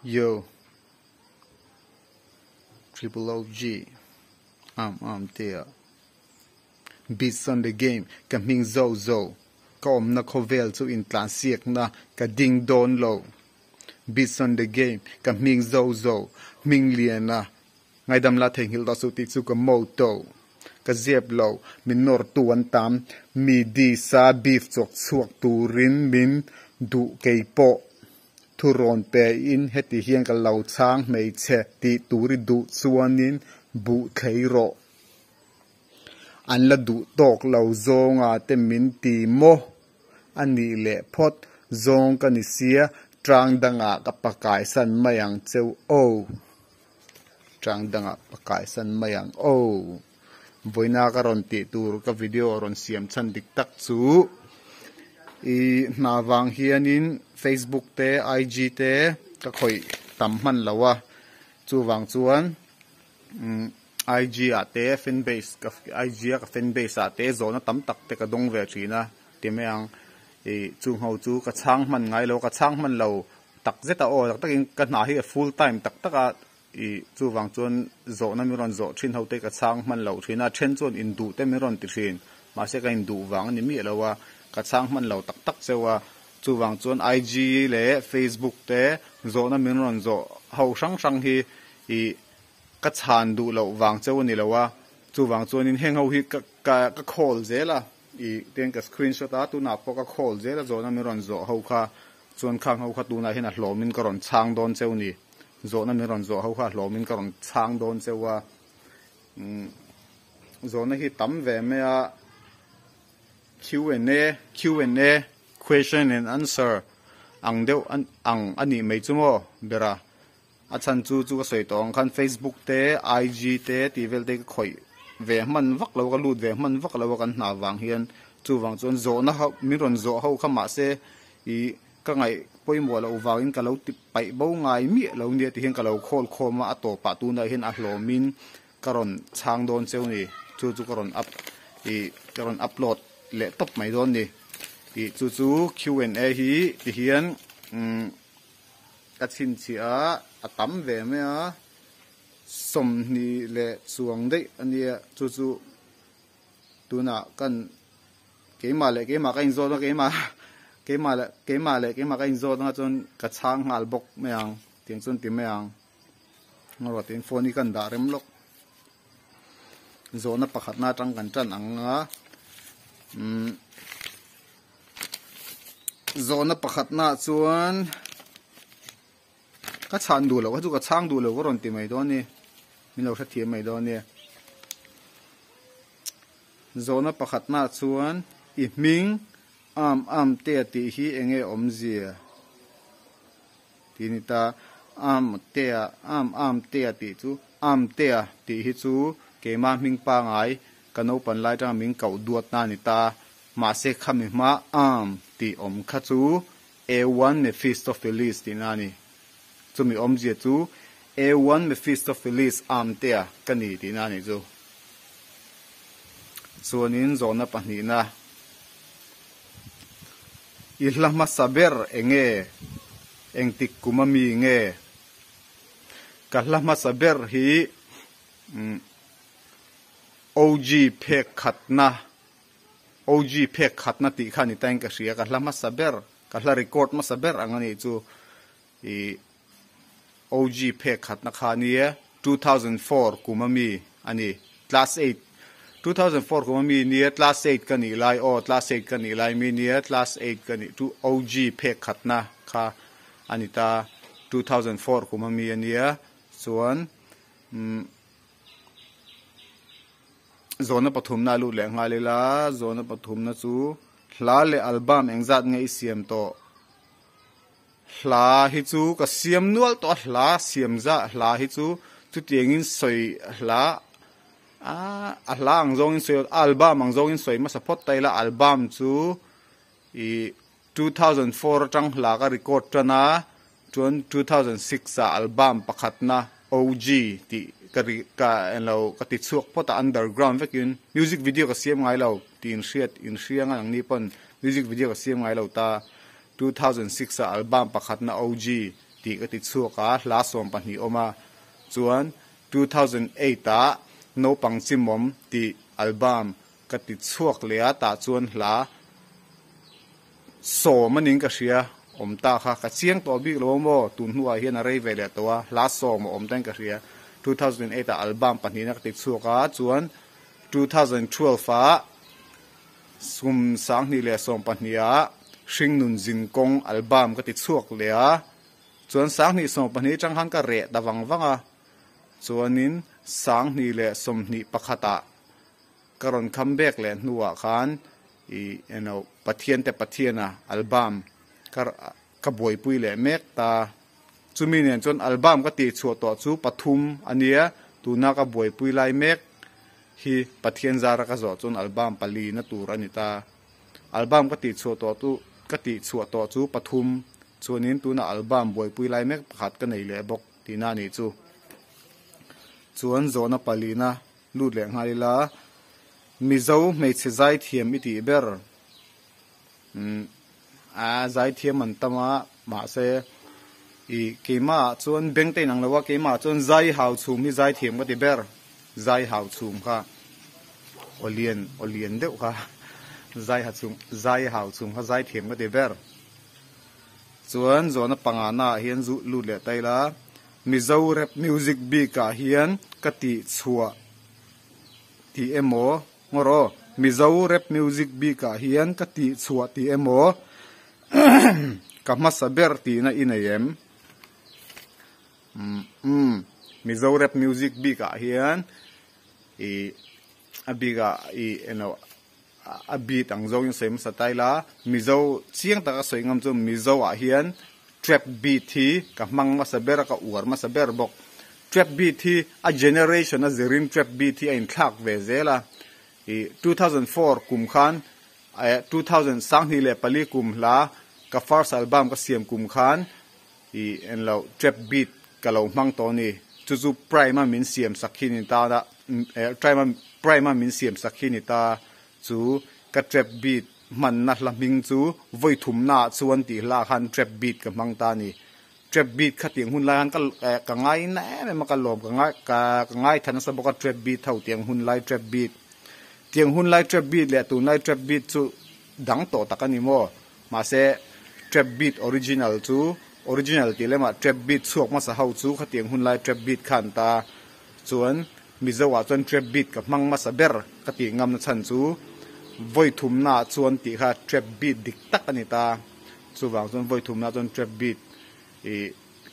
Yo, Triple OG, there. Beats on the game, ka ming zo, ka na kovel to in tlan siek na, ka ding don low. Beats on the game, ka ming zo, ming lian na, ngay dam la theng hil da su ti su ka moto. Ka ziep low, min nor tuan tam, mi di sa beef chok chuak turin min du kei po. Thu ron pe in heti hian ka lau chang mei che ti turi du chuanin bu thei ro an la du tok lau zonga te min ti mo ani le phot zong ka ni sia trang danga ka pakai san mayang cheu o trang danga pakai san mayang o voina ka ron ti tur ka video ron siam chan dik tak chu i na wang hianin Facebook te IG te ka khoi tam man lawa chu wang chuan IG ate fan base ka IG ka fan base ate zona tam tak te ka dong ve thina ti meang e chung ho chu ka chang man ngai lo ka chang man lo tak zeta o tak takin ka na hi full time tak taka i chu wang chuan zona mi ron zo thin ho te ka chang man lo thina then chuan in du te mi ron ti thin ma se ka in du wang ni mi lawa ka chang man lo tak tak chewa chu wang chuan IG le Facebook te zona min ron zo ho sang hi i ka chan du lo wang chew ni lawa chu wang chuan in heng ho hi ka call zela i ten ka screenshot a tu na po ka call zela zona min ron zo ho kha chuan khang ho kha tu na hin a hlomin ka ron chang don chew ni zona min ron zo ho kha hlomin ka ron chang don chewa zona hi tam ve me a Q&A question and answer ang deu ang ani mai chumo bera achan chu ka soi tong khan Facebook te IG te tivel te khoi ve man vak lo ka lut ve man vak lo kan na wang hian chu wang chon zo na ha mi ron zo ho kha ma se I ka ngai poimo lo wangin ka lo ti pai bo ngai mi lo ne ti hian ka lo khol ma ato pa tu na hian a hlomin karon chang don cheu ni chu karon up I karon upload le top mai don ni I chu Q&A hi ti hian ka chin chia atam ve me a som ni le chuang dei ania chu tuna kan keima ka in zo na keima ka in zo na chon ka chang ngal bok meang tiang chon ti meang ngor tin phone ni kan da rem lok zo na pakhat na tang kan chan anga zona pakhat na chuan ka chan du lo ka chu ka chang du lo ron ti mai do ni min lo tha thi mai do ni zona pakhat na chuan I ming am te ti hi enge om zia tini ta am te ti chu am te ti hi chu ke ma ming pa ngai ka no pan lai tang ming kau duat na ni ta ma se khami ma am ti om kha chu A1 Mephistopheles ti na ni chu mi om je chu A1 Mephistopheles am te ka ni ti na ni chu chuanin zona pahni na ihlama saber enge engtik kumami nge kahlama saber hi OG phek khatna ti khani tang ka ria ka hlama saber ka hla record ma saber angani chu I OG phek khatna khani 2004 kumami ani class 8 2004 kumami ni class 8 kani lai o class 8 kani lai mi ni class 8 kani tu OG phek khatna kha anita 2004 kumami ania chuan zona pathum na lu le ngalela zona pathum na chu hla le album engzat ngai siam to hla hi chu ka siam nual to hla siam za hla hi chu tiangin soi hla a hla ang zong in soi album ang zong in soi ma support taila album chu I 2004 tang hla ka record tana 2006 sa album pakhatna OG ti ka enlo ka ti chuak pota underground vekin music video ka siam ngai lo tin hriang ang ni pon music video ka siam ngai lo ta 2006 album pakhat na OG ti ka ti chu ka la som pa ni oma chuan 2008 ta no pang chimom ti album ka ti chuak le ta chuan hla so maning ka ria om ta kha ka chiang to bi lo mo tun huwa hian a rei ve le towa la so mo om tan ka ria 2008 ta album pa ni na ka ti chuak ka chuan 2012 fa sum sang ni le som pa nia hring nun jin kong album ka ti chuak le a chuan sang ni som pa ni chang han ka re dawang wanga chuanin sang ni le som ni pakhata karon comeback le nuwa khan i pathian te pathiana album ka boi pui le mek ta chumi nen chon album ka ti chu to chu pathum ania tuna ka boi pui lai mek hi pathian zara ka zo chon album pali na tur ani ta album ka ti chu to tu ka ti chu to chu pathum chuanin tuna album boi pui lai mek pakhat ka nei le bok tina ni chu chuan zona palina lut le ngai la mizo mei che zai thiam iti ber zai thiam an tama ma se i keima chuan beng te nang lawa keima chuan zai hau chum hi zai thiam ka ti ber zai hau chum kha olien deuh kha zai hau chum kha zai thiam ka ti ber chuan zona pangana hian zu lut le tai la mizo rap music bi ka hian ka ti chua ti emo ngoro mizo rap music bi ka hian ka ti chua ti emo ka masaber ti na inayem mizo rap music bi ka hian abiga abi tang zo yung sem sa taila mizo chiang ta ka soingam chu mizo a hian trap beat hi ka mang masaber ka uar masaber bok trap beat hi a generation a zerin trap beat hi in thak ve zela 2004 kum khan 2000 sang hi le pali kum la ka first album ka siam kum khan en lo trap beat ka lo mang to ni chu prime min siam sakhin ta da prime min siam sakhin ta chu ka trap beat man na hlaming chu voi thum na chuan ti la khan trap beat ka mang ta ni trap beat khating hun lai han ka ngai na me ka lom ka ngai than sa boka trap beat thau tiang hun lai trap beat tiang hun lai trap beat le tu lai trap beat chu dang to takani mo ma se trap beat original ti le ma trap beat chuak ma sa hau chu khatiang hun lai trap beat khan ta chuan mizowa chuan trap beat ka mang ma sa ber ka ti ngam na chan chu voi thum na chuan ti kha trap beat dik tak ani ta chu wang chuan voi thum na chuan trap beat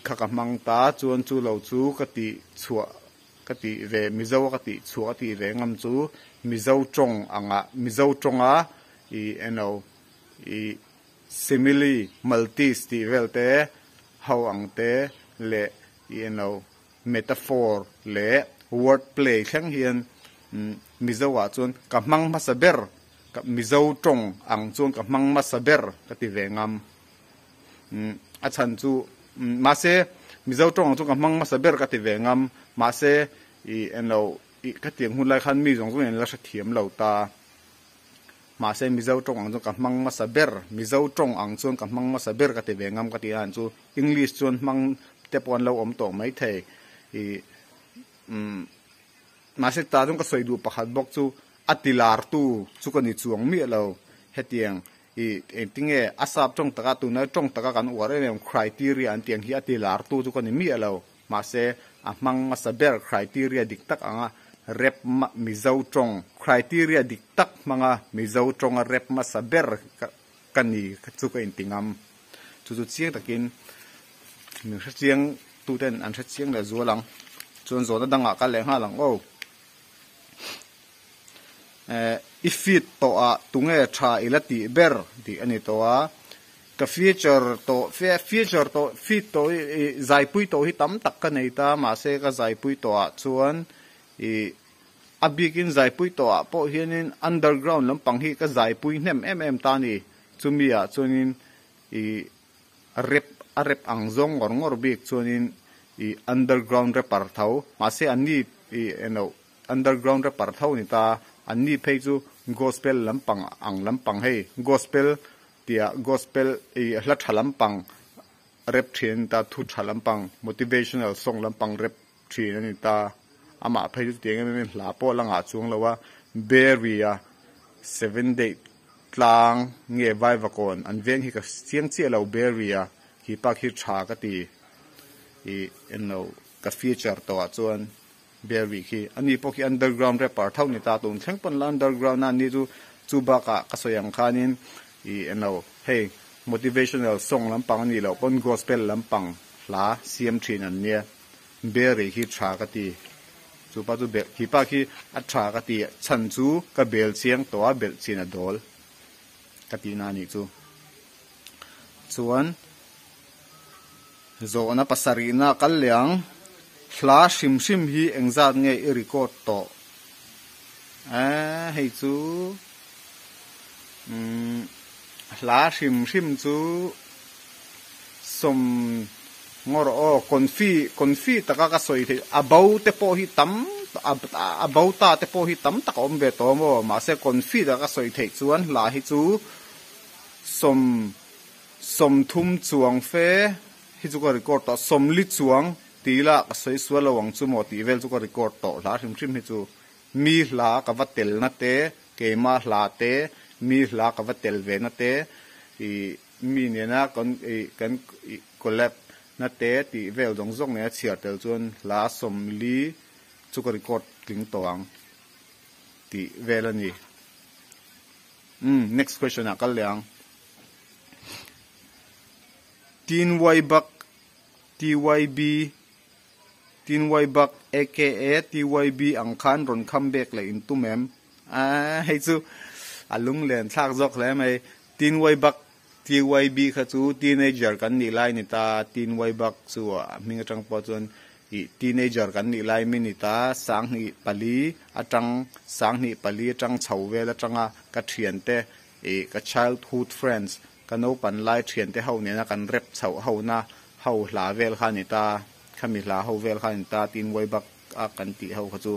kha ka mang ta chuan chu lo chu ka ti chua ka ti ve mizowa ka ti chua ti ve ngam chu mizo chong anga mizo chonga simile multis ti velte how ang te le metaphor le wordplay khang hian mizowa chuan ka mang ma saber ka mizo chong ang chuan ka mang ma saber ka ti ve ngam a chan chu ma se mizo chong ang chu ka mang ma saber ka ti ve ngam ma se ka tiang hun lai khan mi jong jong en la thiam lo ta ma se mizo chong ang chu ka mang ma saber mizo chong ang chuan ka mang ma saber ka ti ve ngam ka ti han chu english chuan mang te pon lo om to mai thei ma se ta jong ka soi du pakhat bok chu atilar tu chu ka ni chuang mi lo hetiang tinge asap chong taka tu na chong taka kan ware em criteria an tiang hi atilar tu chu ka ni mi lo ma se amang ma saber criteria dik tak anga rep mizo chong criteria dik tak manga mizo chong a rep ma saber kani chu ka intingam chu chiang takin mi chiang tu ten an chiang la zualang chon zo da danga ka le ha lang o ifit to a tunge tha ilati ber di ani to a ka feature to fit to zai pui to hi tam tak ka nei ta ma se ka zai pui to a chuan abikin zai pui to a po hianin underground lampang hi ka zai pui hnem ta ni chumia chuanin rep ang zong ngor bik chuanin underground repar thau ma se ani underground repar thau ni ta anni phei chu gospel lampang hei gospel tia gospel hla thalam pang rep thin ta thu thalampang motivational song lampang rep thin ani ta ama phai tu teng me hla po langa chung lawa beria 7 day tlang nge vai vakon an veng hi ka siang che lo beria hi pa khi tha ka ti I eno ka feature to a chuan berry khi ani po khi underground rapper thau ni ta tung theng pon la underground na ni chu ba ka soyang khanin I eno hey motivational song lampang ni lo pon gospel lampang la siam thin an nia berry hi tha ka ti chu pa chu be hi pa khi a tha ka ti chan chu ka bel chiang to a bel chin a dol ka ti na ni chu chuan zo na pasarina kalyang hla shim shim hi engzat nge I record to hei chu hla shim shim chu som ngor o konfi taka ka soi the abau te po hi tam abau ta te po hi tam tak om be to mo ma se konfi da ka soi the chuan hla hi chu som thum chuang fe hi chu ka record to som li chuang tila ka soi swala wang chu mo ti vel chu ka record to hla hrim hrim hi chu mi hla ka vatel na te ke ma hla te mi hla ka vatel ve na te I mi ne na kan collab na te ti vel dong zong ne chiar tel chuan hla som li chu ka record tling to ang ti vel ani next question a kalyang tin wai bak TYB aka TYB ang khan ron comeback la in tu mem hei chu alung len thak jok le mai tin wai bak TYB kha chu teenager kan ni lai ni ta tin wai bak chu ming atang po chon I teenager kan ni lai mi ni ta sang ni pali atang sang ni pali atang chauwe la tanga ka thian te ka childhood friends kan open lai thian te ho ne na kan rep chau ho na ho hla vel kha ni ta khami hla ho vel kha ni ta tin wai bak a kan ti ho kha chu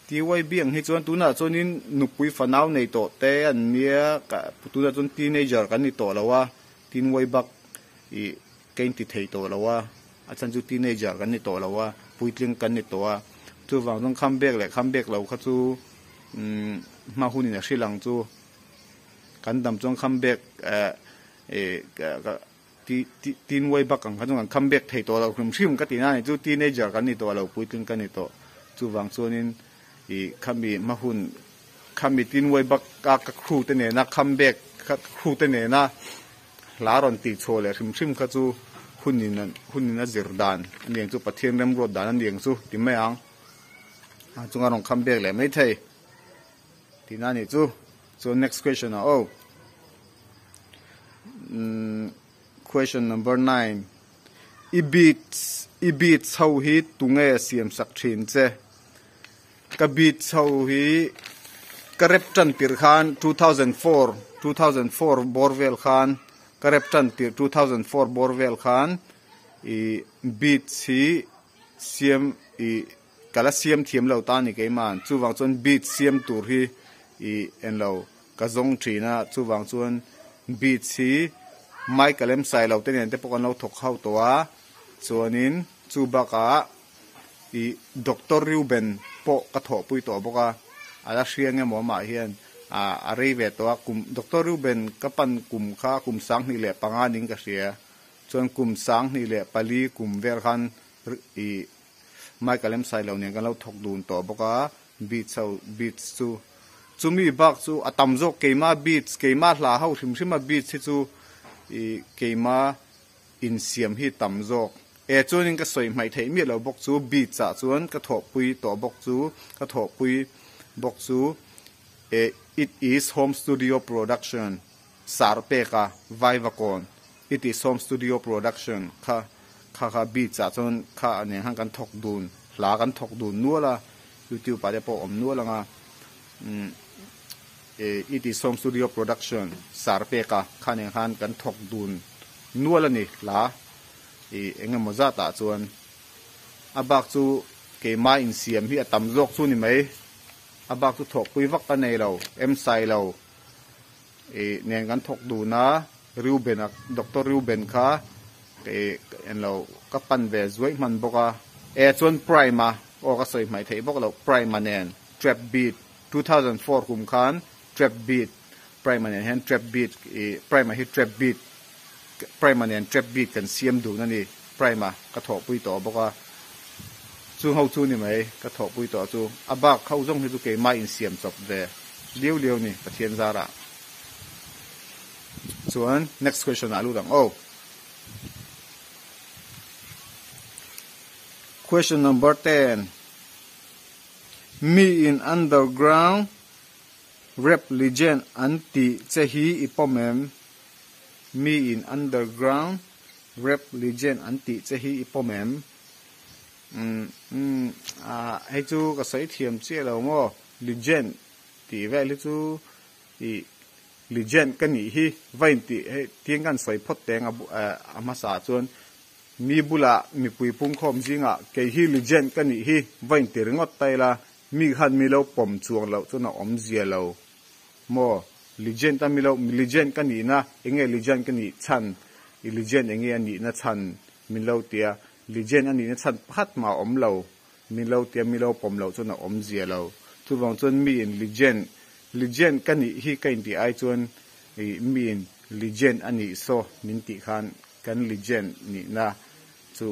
TYB ang hi chuan tuna chuanin nupui fanau nei to te an nia ka tuna chun teenager kan ni to lawa tin wai bak kein ti thei to lawa achan chu teenager kan ni to lawa puitling kan ni to a chu wang jong comeback lo kha chu ma hunin a hrilang chu kan dam chong comeback tin wai bak ang kan jong comeback thei to lo hrim ka ti na ni chu teenager kan ni to lo puitling kan ni to chu wang chuanin khami ma hun khami tin wai bak ka khru te ne na comeback khru te ne na laron ti chole hrim kha chu hunin a zirdan aniang chu pathian rem ro dan aniang chu ti mai ang chunga rong comeback le mai thei ti na ni chu so next question question number 9 ibit chau hi tunge siam sak thin che kabit chau hi karep tan pir khan 2004 borvel khan karep tan pir 2004 borvel khan bit si siam kala siam thiam lo ta ni ke man chu wang chon bit siam tur hi en lo ka zong thina chu wang chon bit si Michael M sai lo te nen te pokon lo thok hau to a chuanin chu baka Dr. Ruben po ka tho pui to boka ala hriang emaw ma hian a rei ve to kum Dr. Ruben ka pan kum kha kum sang ni le panga ning ka hria chuan kum sang ni le pali kum ver khan Michael M sai lo ne kan lo thok dun to boka beats chu chumi bak chu atam zo keima beats keima hla hau hrim beats chu keima in siam hi tam zok chuanin ka soi mai thei mi lo bok chu beat cha chuan ka tho pui to bok chu ka tho pui bok chu it is home studio production sarpe ka vaivakon it is home studio production kha beat cha chuan kha ane hang kan thok dun hla kan thok dun nuala YouTube pa de po om nuala nga it is home studio production sarpe ka khane han kan thok dun nuala ni la engam moza ta chuan abak chu ke ma in siam hi atam jok chu ni mai abak chu thok pui vak ka nei lo em sai lo nen kan thok du na Ruben Dr. Ruben kha cái anh lâu các pan về dưới man boka chuan prima o ka soi mai thei bok lo prima nen trap beat 2004 kum khan trap beat prima nen hen trap beat prima hi trap beat prima nen trap beat kan siam du na ni prima ka tho pui to boka chu hau chu ni mai ka tho pui to chu abak khau jong hi chu ke mai in siam chop ve liu liu ni pathian zara chuan next question alu dang question number 10 me in underground rap legend anti chehi ipomem me in underground rap legend anti chehi ipomem hay chu ka sai thiam che lo mo legend ti ve lu chu i legend kan ni hi vain ti tiang kan sai phot teng ama sa chuan mi bula mi pui pung khom jinga ke hi legend kan ni hi vain ti ringot taila mi khan mi lo pom chuang lo chuna om zia lo mo legend ta mi lo legend kan ni na enge legend kan ni chan i legend enge ani na chan min lo tia legend ani na chan phat ma om lo min lo tia mi lo pom lo chuna om zia lo tu wang chun mi in legend kan ni hi kain ti ai chuan mi in legend ani so min ti khan kan legend ni na chu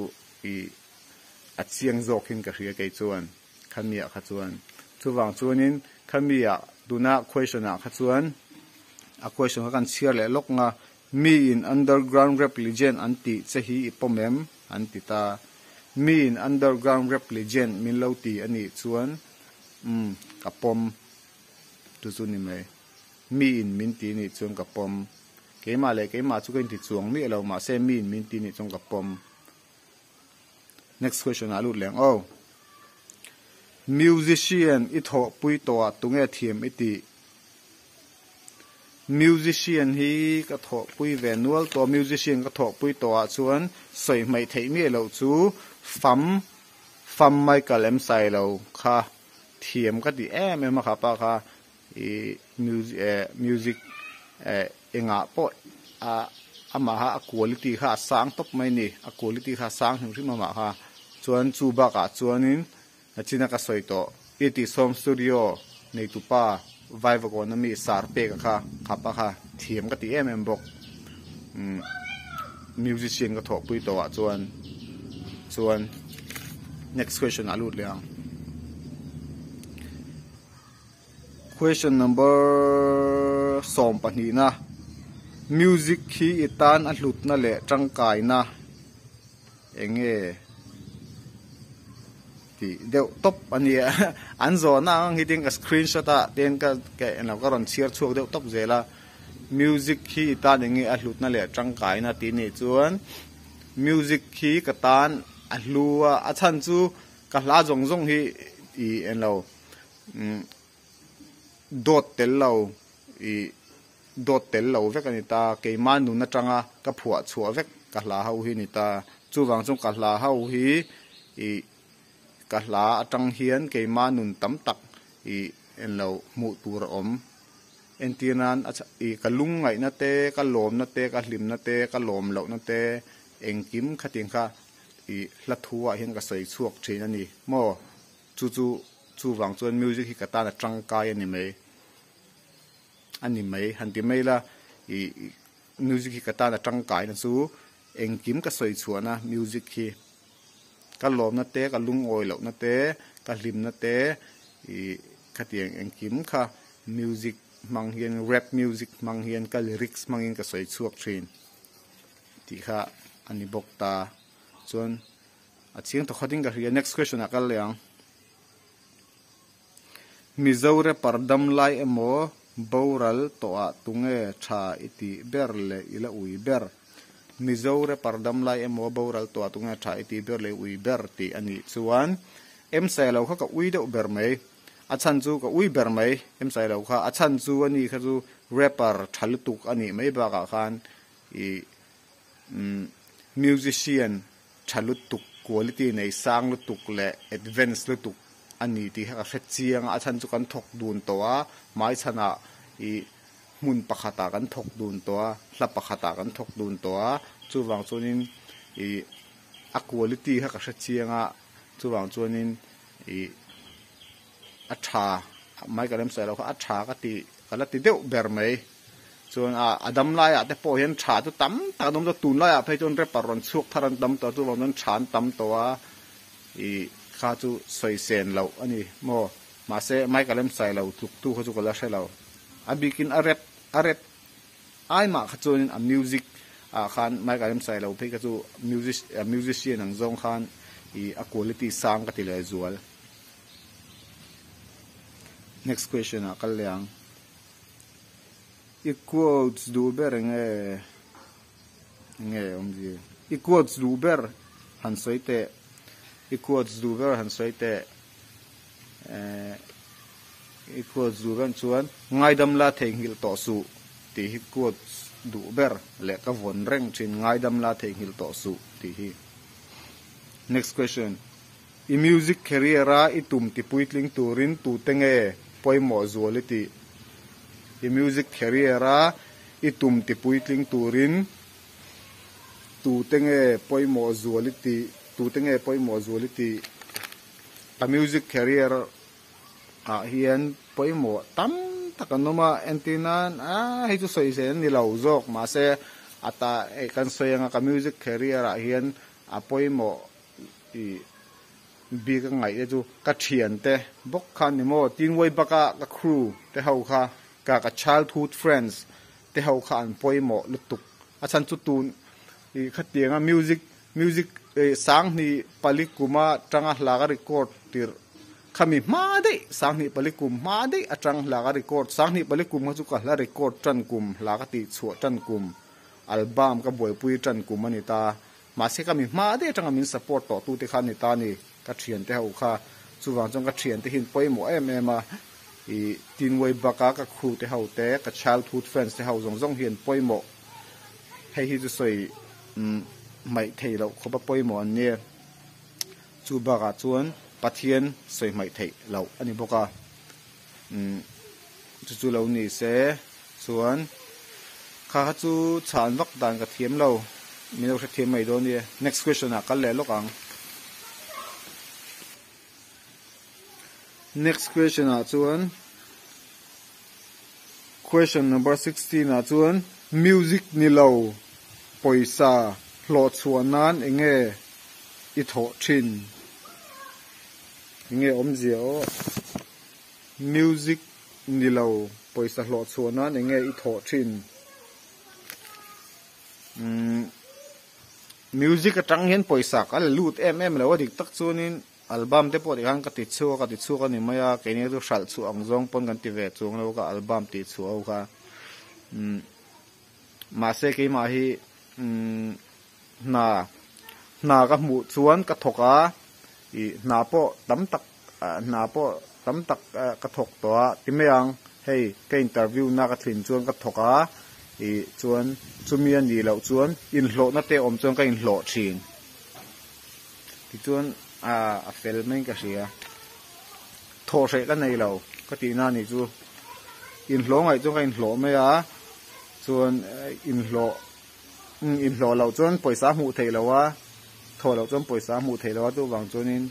chiang zokin ka hria kai chuan khamia kha chuan chu wang chuanin khamia duna question a kha chuan a question kan share le lok nga me in underground rap legend anti chehi ipomem anti ta me in underground rap legend min lo ti ani chuan kapom tu chu ni mai me in min ti ni chuan kapom keima le keima chu kan ti chuang mi lo ma se me in min ti ni chuan kapom next question alu leng musician i tho pui to tunge thiam iti musician hi ka tho pui ve nual to musician ka tho pui to chuan soi mai thei mi lo chu fam mai ka lem sai lo kha thiam ka ti em kha pa kha music enga po ama ha quality kha sang top mai ni a quality kha sang him rim ma kha chuan chu ba ka chuanin achina ka soi to iti som studio nei tu pa vai va ko na mi sar pe ka kha pa kha thiam ka ti em bok musician ka tho pui to chuan next question alut liang question number som pani na music khi itan alut na le tangkai na enge ti deu top ania anzo na hiting a screenshot a ten ka na ka ron share chuak deu top zela music khi itan enge alut na le tangkai na ti ni chuan music khi katan alua achan chu ka hla jong jong hi I enlo dot tel lo vek ani ta ke manu na tanga ka phua chua vek ka hla hau hi ni ta chu wang chung ka hla hau hi ka hla atang hian ke manun tam tak enlo mu tur om entianan ka lung ngai na te ka lom na te ka hlim na te ka lom lo na te engkim khating kha hla thuwa hian ka sei chuak thin ani mo chu wang chuan music hi ka ta na tangkai ani mai hanti mai la music hi ka ta na tangkai na chu engkim ka soi chuana music hi ka lom na te ka lung oi lo na te ka hlim na te khatiang engkim kha music mang hian rap music mang hian ka lyrics mangin ka soi chuak thin ti kha ani bok ta chuan a chiang to khating ka hria next question a kal leang mizoure pardam lai emo boral to a tunge tha iti berle ila ui ber mizoure pardam lai emo boral to a tunge tha iti berle ui ber ti ani chuan em sai lo kha ka ui de ber mai achan chu ka ui ber mai em sai lo kha achan chu ani kha chu rapper thalutuk ani mai ba ka khan musician thalutuk quality nei sang lutuk le advance lutuk ani ti ha fet chiang a chan chu kan thok dun to a mai chana mun pakhata kan thok dun to a hla pakhata kan thok dun to a chu wang chunin a quality ha ka hra chianga chuwang chuanin a tha mai ka lem sai lo kha a tha ka ti kala ti deuh ber mai chuan adam lai a te po hian tha tu tam ta dom to tun lai a phei chon re paron chuk tharan tam to chuwang non than tam to a kha chu soi sen lo ani mo ma se mai ka lem sai lo tuk tu kha chu kala sai lo a bikin a rep ai ma kha chuanin a music khan mai ka lem sai lo phei ka chu musician ang zong khan a quality sang ka ti le zual. Next question kalyang equals du ber nge omji equals du ber han soite equals du ber han soite equals du ber chuan ngai dam la theng hil to su ti equals du ber le ka von reng chin ngai dam la theng hil to su ti hi. Next question i music career a itum ti puitling turin tu tenge poimo zualiti i music career a itum ti puitling turin tu tenge poimo zualiti a music career a hian poimo tam takanoma entinan hi chu soi sen ni lo zok ma se ata kan soyanga ka music career a hian a poimo bi ka ngai chu ka thian te bok khan ni mo tin wai baka ka crew te hau kha ka childhood friends te hau kha an poimo lutuk a chan chu tun khatianga music sang ni palikuma tanga laga record tir khami ma de sang ni palikum ma de atang laga record sang ni palikum chu ka la record tran kum laga ti chu tran kum album ka boy pui tran kum ani ta ma se kami ma de tanga min support to tu te khan ni ta ni ka thian te hau kha chuwang chong ka thian te hin poimo em a tin wai baka ka khu te hau te ka childhood friends te hau zong hian poimo hei hi chu soi mai thei lo khoba poimo an ne chu baka chuan pathian soi mai thei lo ani boka chu lo ni se chuan kha chu chan vak dan ka thiam lo mi lo thiam mai do ni. Next question a kal le lokang next question a chuan question number 16 a chuan music ni lo poisa hlo chuanan enge I tho thin nge omzio music ni lo poisa hlo chuanan enge I tho thin music atang hian poisa ka lut em lo dik tak chunin album te po de hang ka ti chu ka ni maya ke ni ru sal chu ang zong pon kan ti ve chung lo ka album ti chu au ka ma se ke ma hi na ka mu chuan ka thoka na po tam tak ka thok to ti meang hei ke interview na ka thlin chuan ka thoka chuan chumian ni lo chuan in hlo na te om chuan ka in hlo thin ti chuan a fel mai ka sia tho sei ka nei lo ka ti na ni chu in hlo ngai chu ka in hlo me a chuan in hlo lo chuan poisa mu thei lo wa tho lo chuan poisa mu thei lo wa chu wang chuanin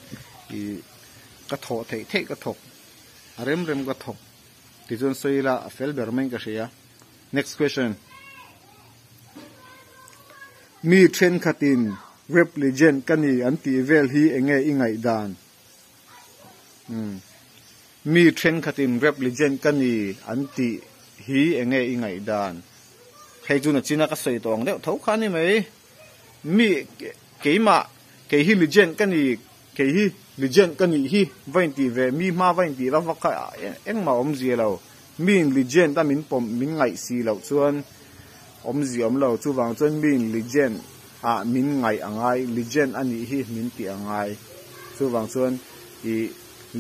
ka tho thei ka thok rem ka thok ti chuan soila a fel ber mai ka sia. Next question mi thren khatin rap legend kani anti vel hi enge ingai dan mi thren khatin rap legend kani anti hi enge ingai dan hei chu na china ka sei tong deuh tho khani mai mi keima ke hi legend kani ke hi legend kani hi vain ti ve mi ma vain ti la va kha eng ma om zi lo min legend ta min pom min ngai si lo chuan om zi om lo chu wang chuan min legend min ngai angai legend ani hi min ti angai chu wang chuan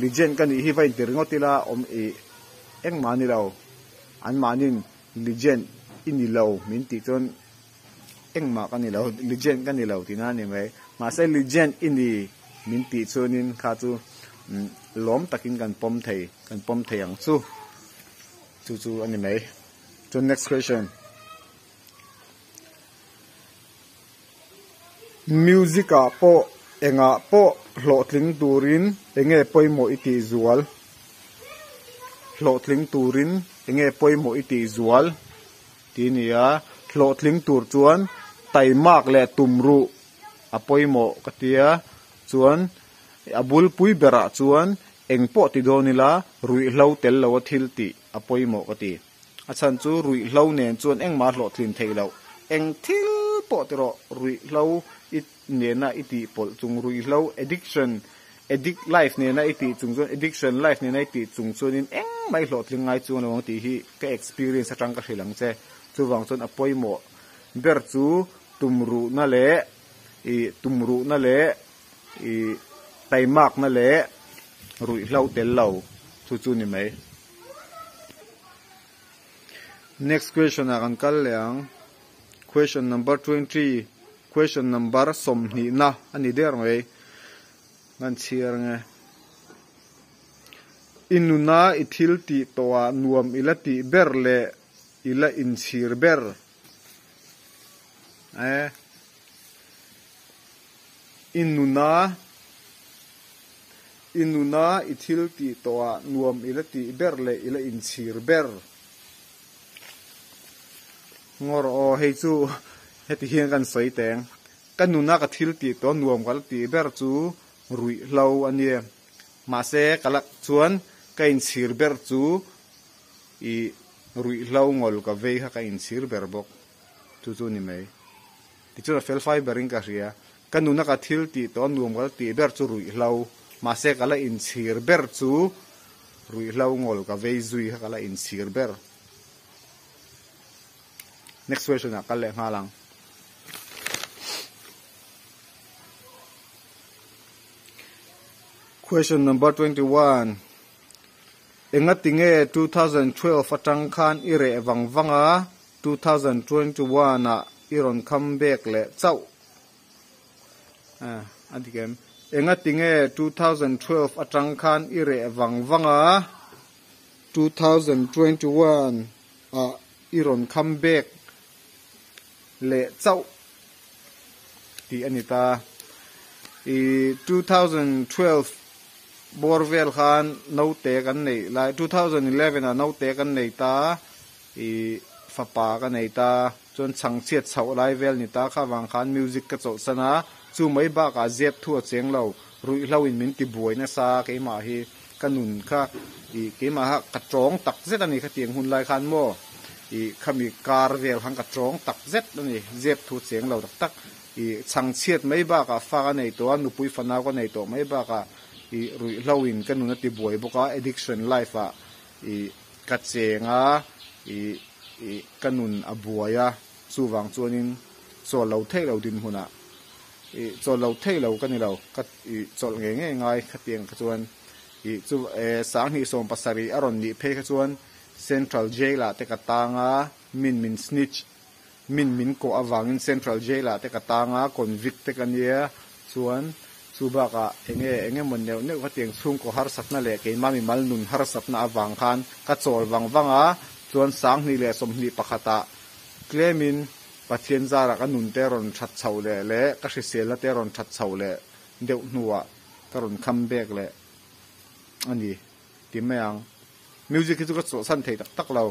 legend kani hi vain tir ngotila om eng mani lo an manin legend ini lo min ti chuan eng ma kani lo legend kani lo tina ni mai ma se legend ini min ti chuanin kha chu lom takin kan pom thei ang chu ani mai. So next question musica po enga po hlotling turin enge poimo iti zual hlotling turin enge poimo iti zual tinia hlotling tur chuan taimak le tumru apoimo katia chuan abul pui bera chuan engpo ti donila rui hlo tel lo thil ti apoimo kati achan chu rui hlo nen chuan engma hlotlin theilo eng thil po tero rui hlo it nena iti pol chung rui hlo addict life nena iti chung chuan addiction life nena iti chung chuan in eng mai hlotling ngai chuan awang ti hi ka experience atang ka hilang che chu wang chuan apoimo ber chu tumru na le i taimak na le rui hlo tel lo chu ni mai next question akan kal leang question number 20 question number somni na ani der ngai ngan chiar nge inuna ithil ti towa nuam ilati berle ila inchir ber inuna ithil ti towa nuam ilati berle ila inchir ber ngor o heichu heti hian kan soi teng kanuna ka thil ti to nuam kal ti ber chu rui hlo ania ma se kalak chuan ka inchir ber chu i rui hlo ngol ka ve ha ka inchir ber bok chu ni mai ti chu fel fiber in ka ria kanuna ka thil ti to nuam kal ti ber chu rui hlo ma se kala inchir ber chu rui hlo ngol ka ve zui ha kala inchir ber next question akal le ngalang question number 21 engatinge 2012 atang khan ire wangwanga 2021 a iron comeback le chau adigem engatinge 2012 atang khan ire wangwanga 2021 a iron comeback le chau ti anita i 2012 borvel khan no te kan nei lai 2011 a no te kan nei ta i fapa kan nei ta chon changchiat chau lai vel ni ta kha wang khan music ka chau sana chu mai ba ka zep thu cheng lo rui hlawin min ti buai na sa ke ma hi kanun kha i ke ma ha ka chong tak zet ani kha tiang hun lai khan mo i khami kar vel hang ka chong tak zet ani zep thu cheng lo tak tak i changchiat mai ba ka fa ka nei to anu pui fana ko nei to mai ba ka i rui hlawin kanuna ti buai boka addiction life a i ka chenga i kanun abuaya chuwang chuanin chaw lo thei lo din huna i chaw lo thei lo kani lo ka i chawl nge ngai khatiang ka chuan i chu sang hi som pasari aron ni phe ka chuan central jail a te ka tanga min snitch min ko awangin central jail a te ka tanga convict te kania chuan subaka enge mon ne ka tiang chung ko har sakna le ke mami mal nun har sapna awang khan ka chol wangwanga chuan sang ni le som ni pakhata claimin pathian zara ka nun teron that chho le ka hrisel na teron that chho le deuh nuwa karon comeback le ani timayang music hi chu ka chaw san thei tak lo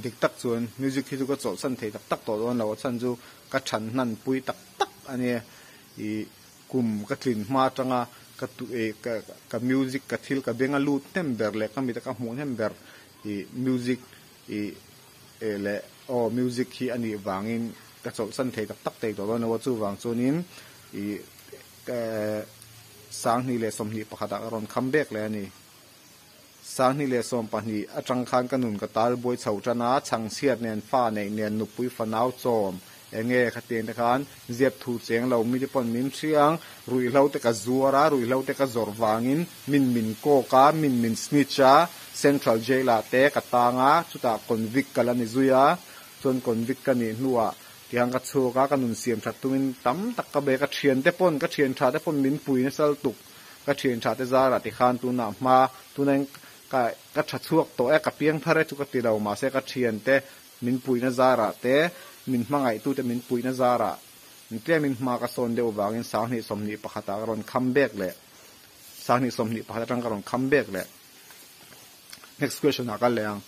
dik tak chuan music hi chu ka chaw san thei tak to don lo chan chu ka than nan pui tak ani i kum ka tlin ma tanga ka tu ka music ka thil ka benga lut tember le ka mi ta ka hmu tember i music i le o music hi ani wangin ka chaw san thei tak te to no chu wang chunin i sang ni le som ni pakhata ron comeback le ani sang ni le som pa ni atang khan kanun ka tal boy chho chana chang siat nen fa nei nen nu pui fanau chom enge khatien te khan zep thu cheng lo mi pon min chiang rui lo te ka zuara rui lo te ka zor wangin min ko ka min snitcha central jail te ka tanga chuta convict kala ni zuya chon convict ka ni nuwa tiang ka chu ka kanun siam that tumin tam tak ka be ka thian te pon ka thian tha te pon min pui na sal tuk ka thian tha te zara ti khan tu na ma tu nen ka tha chuak to e ka piang thare chu ka ti lo ma se ka thian te min pui na zara te min mangai tu te min pui na zara tlem in ma ka son de wangin sang ni som ni pakhata ron comeback le sang ni som ni pakhata tang ron comeback le next question akal le ang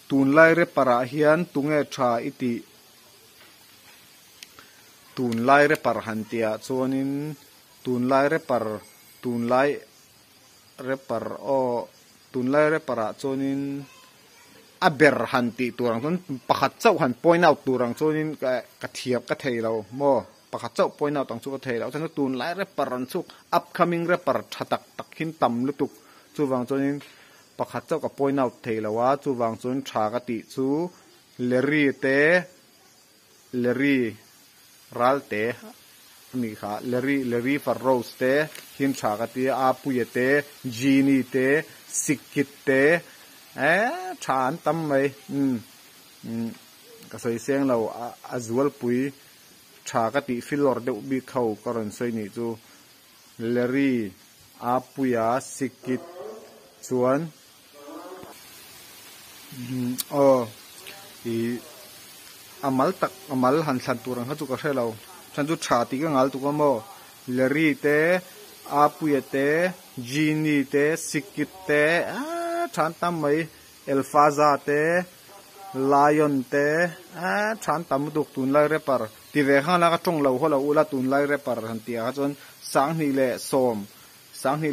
tunlai re para hian tunge tha iti tunlai re par hantia chonin tunlai re par o tunlai re para chonin aber hanti turang ton pakhat chau han point out turang chonin ka thiap ka theilo mo pakhat chau point out tang chu ka theilo chan tunlai re par ran chu upcoming re par thatak takhin tam lutuk chuwang chonin pakhat chau ka point out theilawa chuwang chon tha ka ti chu leri ralte mi kha leri for rose te hin tha ka ti a puye te gini te sikit te than tam mai ka soi seng lo azual pui tha ka ti filor de bi khau karon soi ni chu leri a puya sikit chuan amal han san turang ha chu ka hrelo chan chu tha ti ka ngal tu ka mo leri te apuye te gini te sikit te than tam mai elfaza te lion te than tam duk tun lai re par ti ve kha la ka tong lo ho lo ula tun lai re par han tia chon sang ni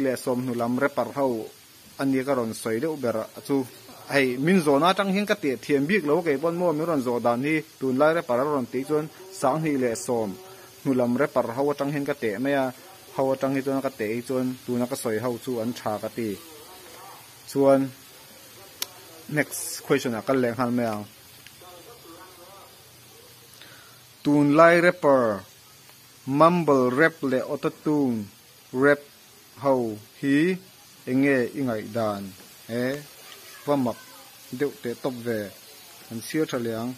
le som nu lam re par hau ani ka ron soi de uber chu ai min zona tang hin ka te thiam bik lo ke bon mo mi ron zo dan hi tun lai re par ron ti chon sang hi le som nu lam re par hawa tang hin ka te me ya hawa tang hi chon ka te chon tu na ka soi hau chu an tha ka ti chuan next question a kal leng hal me ang tun lai rapper mumble rap le auto tune rap hau hi enge ingai dan vamak deu te top ve an sia thaliang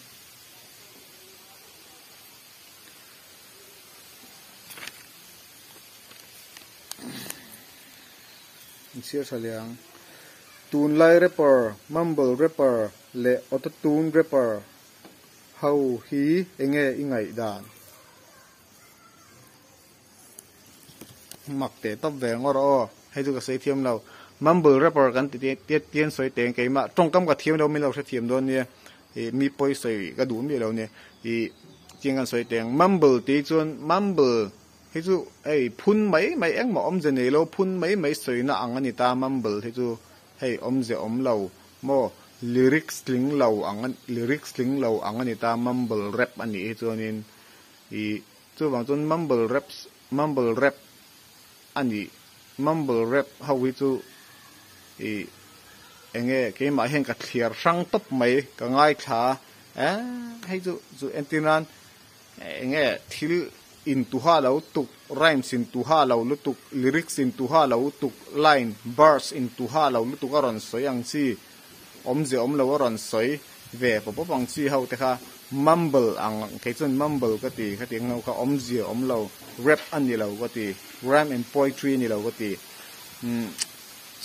tun lai rapper mumble rapper le auto tune rapper hau hi enge ingai dan mak te top ve ngoro hay chu ka sei thiam lo mumble rapper kan ti tien soi teng ke ma tong kam ka thiam lo mi lo se thiam don ne mi poi soi ka du mi lo ne chiang kan soi teng mumble ti chun mumble hay chu phun mai eng ma om je nei lo phun mai soi na ang ani ta mumble hay chu hey om je om lo mo lyrics ling lo ang ani ta mumble rap ani chuanin chu wang chun mumble rap ani mumble rap how we to enge ke ma hen ka thliar sang top mai ka ngai tha hay chu entinan enge thil in tu ha lo tuk rhymes in tu ha lo lutuk lyrics in tu ha lo tuk line verse in tu ha lo lutuk aron soyang si om je om lo aron soi ve po pang si hau te kha mumble ang ke chun mumble ka ti ngau ka om je om lo rap an ni lo ka ti rhyme and poetry ni lo ka ti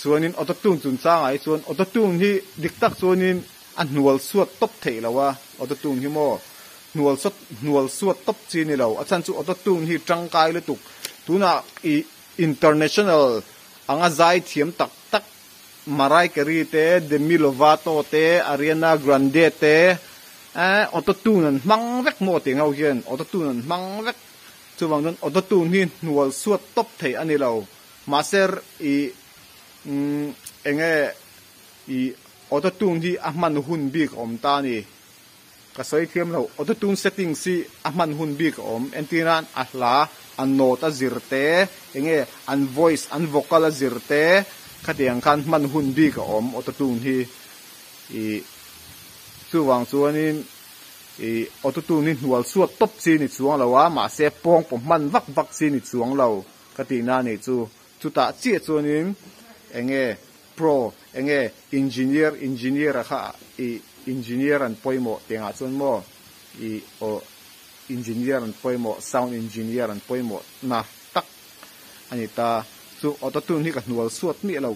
chuanin auto tune chun chang ai chuan auto tune hi diktak chuanin an nual suat top thei lawa auto tune hi mo nual suat top chi ni lo achan chu auto tune hi tangkai le tuk tuna international anga zai thiam tak Mariah Carey te Demi Lovato te Ariana Grande te auto tune an mang vek mo te ngau hian auto tune an mang vek chuwang don auto tune hi nual suat top thei ani lo maser enge auto tune hi ahman hun bik om ta ni ka soi thiam lo auto tune setting si ahman hun bik om entiran ahla an note a zirte enge an voice an vocal a zirte khatiang khan man hun bik om auto tune hi chuwang chuanin auto tune ni nual suat top chi ni chuang lawa ma se pong pom man vak chi ni chuang lo kati na ni chu ta chi chuanin enge pro enge engineer kha engineer an poimo tenga chon mo engineer an poimo sound engineer an poimo na tak anita chu auto tune hi ka nual suat mi lo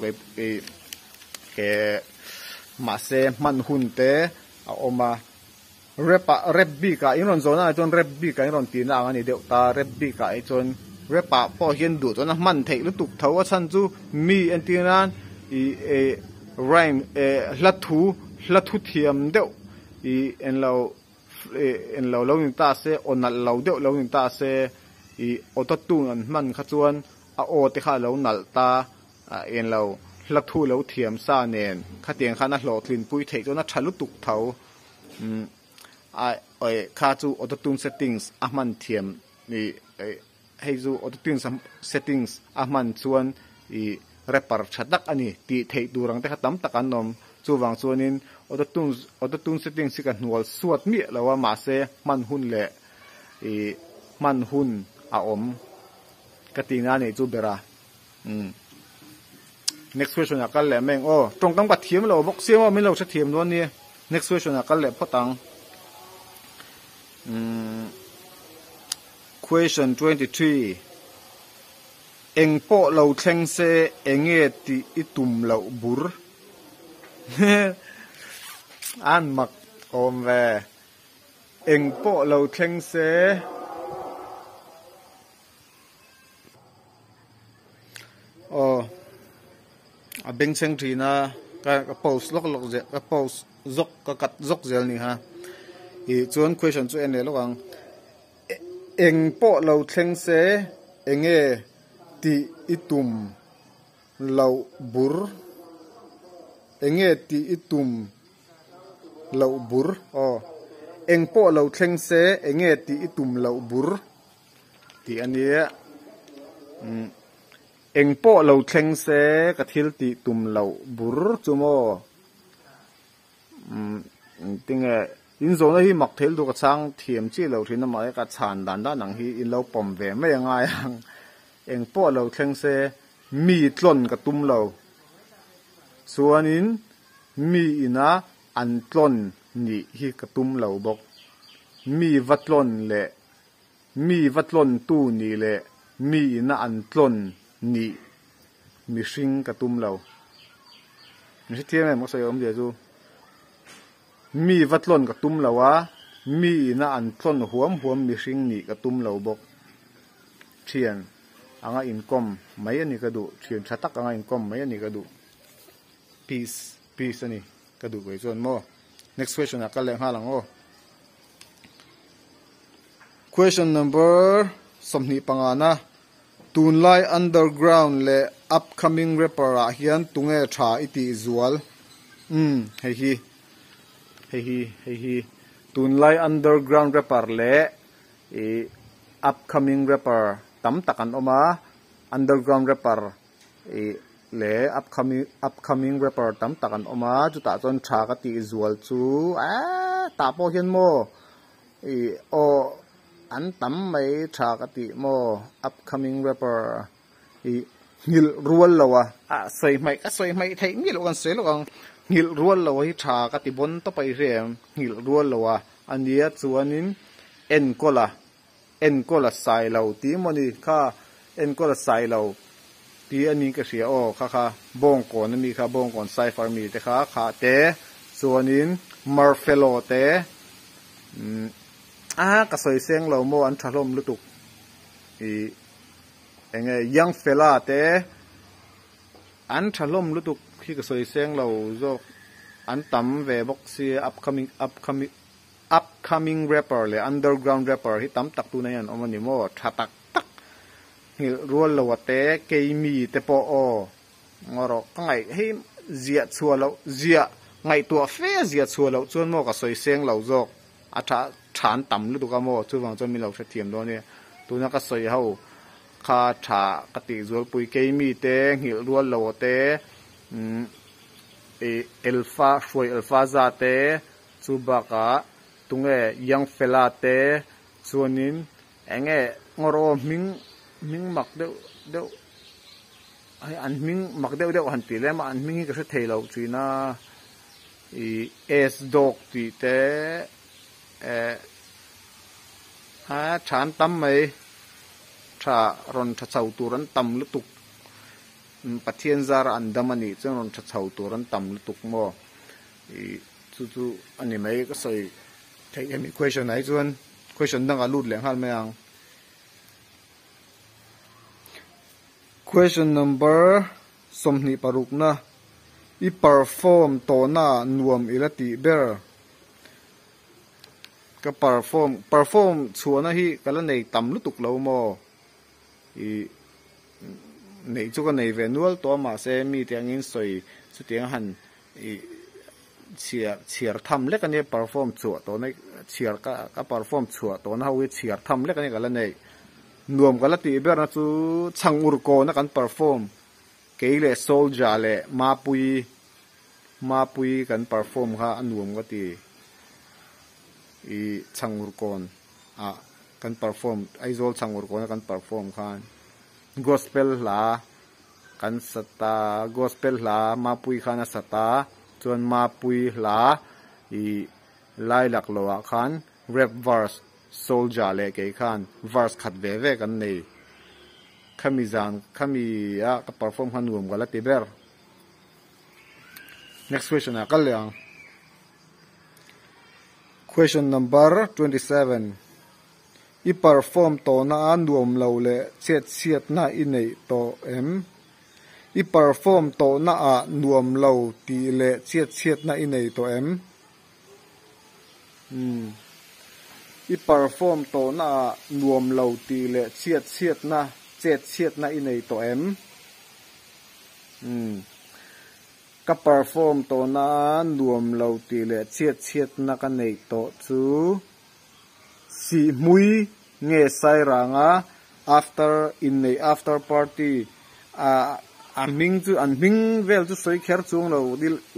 ke mà se man hun te a oma rep bi ka in ron zona chon rep bi ka in ron tin ang ani deuh ta rep bi ka chon repa po hian du chon a man thei lu tuk tho a chan chu mi an tinan i rhyme hlathu thiam deuh i en lo lo ning ta se onal lo deuh lo ning ta se i otatu an man kha chuan a o te kha lo nal ta en lo hlathu lo thiam sa nen kha tiang kha na hlo thlin pui thei chon a thalu tuk tho oi kha chu otatu settings a man thiam ni hei zu otatu settings a man chuan i repar thatak ani ti thei durang te khatam takan nom chuwang chuanin otatu settings ka hnual suat mi lawa ma se man hun le i man hun a om katina nei chu bera next question a kal le meng o tong kang pa thiam lo bok siam mi lo tha thiam don ni next question a kal le photang question 23 eng po lo thleng se enge ti itum lo bur an mak om ve eng po lo thleng se o a beng cheng thina ka post lok je ka post zok ka kat zok zel ni ha i chuan question chu en le lokang eng po lo thleng se enge ti itum lo bur enge ti itum lo bur o eng po lo thleng se enge ti itum lo bur ti ania eng po lo thleng se ka thil ti tum lo bur chumo tinge in zona hi mak thel du ka chang thiam chi lo thina mai ka chan dan da nang hi in lo pom ve me nga yang eng po lo thleng se mi tlon ka tum lo suanin mi ina an tlon ni hi ka tum lo bok mi vatlon le mi vatlon tu ni le mi ina an tlon ni mi hring ka tum lo ni thiam em mo sai om de chu mi vatlon ka tum lawa mi na an tlon huam mi hring ni ka tum lo bok thian anga income mai ani ka du thian thatak anga income mai ani ka du peace ani ka du koi chon mo next question akal le halang o question number somni pangana tunlai underground le upcoming rapper a hian tunge tha iti zual hei tunlai underground rapper le upcoming rapper tam takan oma underground rapper le upcoming rapper tam takan oma chu ta chon tha ka ti zual chu ta po hian mo o an tam mai tha ka ti mo upcoming rapper ngil rual lawa sei mai thei ngil kan se lo ang ngil rual lawa hi tha ka ti bon to pai rem ngil rual lawa ania chuanin en kola sai lo ti moni kha en kola sai lo ti ani ka sia o kha bong kon mi kha bong kon sai far mi te kha te chuanin marfelo te ka soi seng lo mo an thalom lutuk enge young fella te an thalom lutuk khi ka soi seng lo zo an tam ve bok si upcoming rapper le underground rapper hi tam tak tu na yan omani mo thatak tak hil rual lo te ke mi te po o ngoro kangai he zia chualo zia ngai tu fe zia chualo chon mo ka soi seng lo zo atha than tam lu ka mo chuwang chon mi lo the thiam do ne tu na ka soi hau kha tha ka ti zol pui ke mi te hil rual lo te alpha foi alpha za te chubaka tunge young fella te chuanin enge ngoro ming mak deu ai an ming mak deu han ti le ma an ming ka se thelo china s dog ti te chan tam mai tha ron tha chau turan tam lu tuk pathian zar an damani chon ron tha chau turan tam lu tuk mo จู่อันนี้ไม่ก็ใส่ใช้มี question ไหนส่วน question ตั้งแต่รูดแหลงหันไม่ยัง question number สมนิปรุกนะอี perform ตัวหน้านวมอิลติเบอร์ก็ perform ชัวนะฮีกันแล้วในต่ำลุตุกเราโมอีในจุกันในเวนัวตัวมาเซมีเตียงอินสวยสุดเตียงหันอีเชียร์ทำเล็กกันเนี่ย perform ชัวตัวในเชียร์ก็ perform ชัวตัวนั้นเขาเชียร์ทำเล็กกันเนี่ยกันแล้วในนวมกันแล้วตีเบอร์นะจูช่างอุรโกนะกัน perform เกย์เล่โซลจาเล่มาปุยกัน perform ค่ะอันนวมก็ตีอีช่างอุรโกนกัน perform ไอโซลช่างอุรโกนกัน perform ค่ะgospel หลากันสตา gospel หลามาปุยขันสตาจนมาปุยหลาอีไล่หลักโลวะขัน rap verse soldier เล็กขัน verse ขัดเวกันในขมีก็ perform ขันรวมกันละตีเบอร์ next question กันเลย question number 27อี perform ตัวน่ารวมเราเลยเสียดน่าอินในตัวอี perform ตัวน่ารวมเราตีเลยเสียดน่าอินในตัวอี perform ตัวน่ารวมเราตีเลยเสียดน่าอินในตัวก็ perform ตัวน่ารวมเราตีเลยเสียดน่ากันในตัวจูsi mui nge sai ranga after party an ming vel chu soi kher chung lo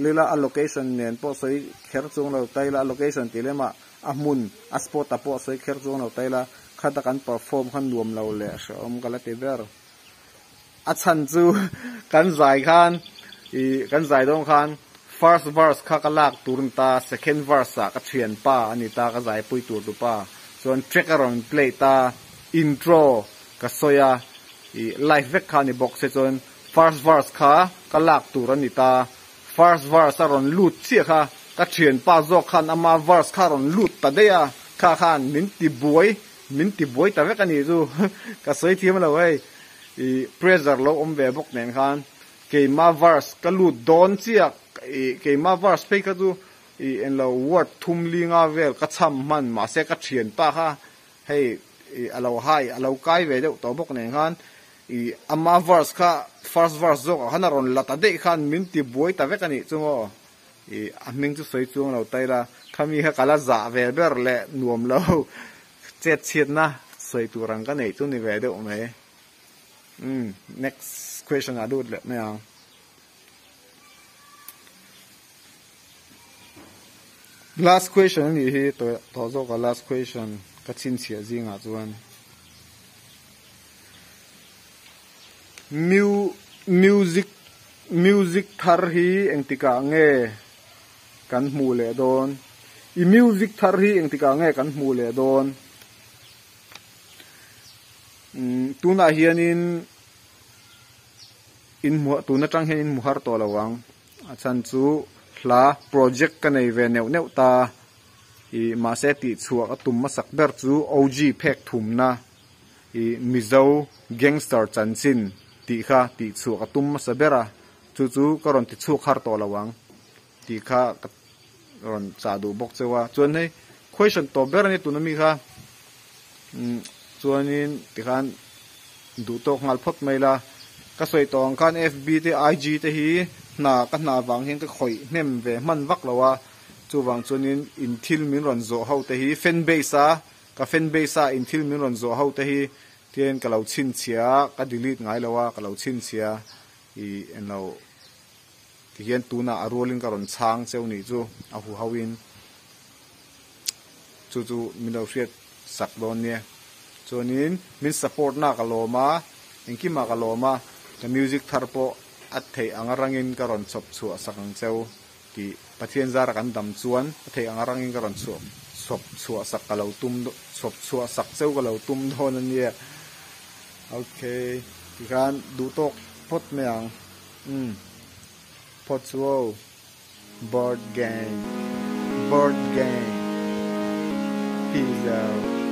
lila allocation nen po soi kher chung lo taila allocation tilema amun aspot apo soi kher chung lo taila khata kan perform khan nuam lo le shom kala te ber achan chu kan zai khan kan zai dong khan first verse kha kalak turun ta second verse ka thian pa ani ta ka zai pui tur tu paส่วน track around play ตา intro ก็สอยlive vec ค่ะนี่บอกเสร็จจน first verse ค่ะก็ลากตัวรันนี่ตา first verse รอนลูดเสียค่ะก็เฉียนป้าจอกค่ะอามา verse ค่ะรอนลูดแต่เดียค่ะมินติบวยแต่เวกันนี่จูก็สอยที่มันเลยpressure เราเวบอกเนี่ยค่ะเกมา verse ก็ลูดโดนเสียเกมา verse ไปก็จูเอ็นเราวอดทุ่มลิงอาเวลก็ช้ำมันมาเสกก็เฉียนป้าค่ะให้เราให้เราใกล้เวเดียวตัวบอกเนี่ยค่ะอามา verse ค่ะ first verse จอกขนาดรอนละตัดเด็กค่ะมินติบวยแต่เวกันนี่จังว่ามิงจะสวยจังเราแต่ละขามีแค่กาลาจ่าเวเบอร์เละนวมเราเจ็ดเฉียดนะสวยตัวรังกันนี่จังนี่เวเดียวไหมnext question ดูดเลยไม่เอาlast question นี่ที่ตัวจอกกับ last question ก็ชินเสียจริงอ่ะจวน music ทาร์ฮีเองติกาเงกันมูเลโดนอี music ทาร์ฮีเองติกาเงกันมูเลโดนตูน่าเฮียนินอินหัวตูน่าจังเฮียนินมุฮาร์ตัวละวังอาจารย์จูลาโปรเจกต์กันในเวเนวเนวตามาเสติชัวกตุมมาสักเบอร์จู OG เพกถุมนะมิโซแก๊งสเตอร์จันซินตีข้าตีชัวกตุมมาสักเบอร์จู่ก็รอนติดชัวคาร์ตัวละวังตีข้ารอนสาดูบอกเจว่าส่วนใน question ตัวเบอร์นี่ตัวนั้นมีค่ะส่วนนี้ตีข้าดูตัวงานพดไม่ละก็สวยตองการ FB ที่ IG ที่ฮีน่ากันน่าวังเห็นก็ข่อยเน่มเวมันวักแล้วว่าจู่วังส่วนนี้อินทิลมิรอนโซเฮาที่ฮีเฟนเบซ่ากับเฟนเบซ่าอินทิลมิรอนโซเฮาที่ฮีเทียนกับเราชินเสียก็ดีลิทง่ายแล้วว่ากับเราชินเสียเอ็นเราที่เห็นตัวน่าอารมณ์กับรอนช้างเจ้านี่จู่เอาหูเฮาวินจู่มีเราเสียสักโดนเนี่ยส่วนนี้มีสปอร์ตน่ากับโลมาเองกี้มากับโลมาแต่มิวสิกทาร์โปอัดเทอังรังอินกับรอนสบสัวสักเจ้าที่ประเทศจารักันดำจวนประเทศอังรังอินกับรอนสบสัวสักกับเราตุ้มสบสัวสักเจ้ากับเราตุ้มโดนนั่นเนี่ยโอเคที่การดูโต๊ะพดเมียงพดชัว board game, board game. Peace out.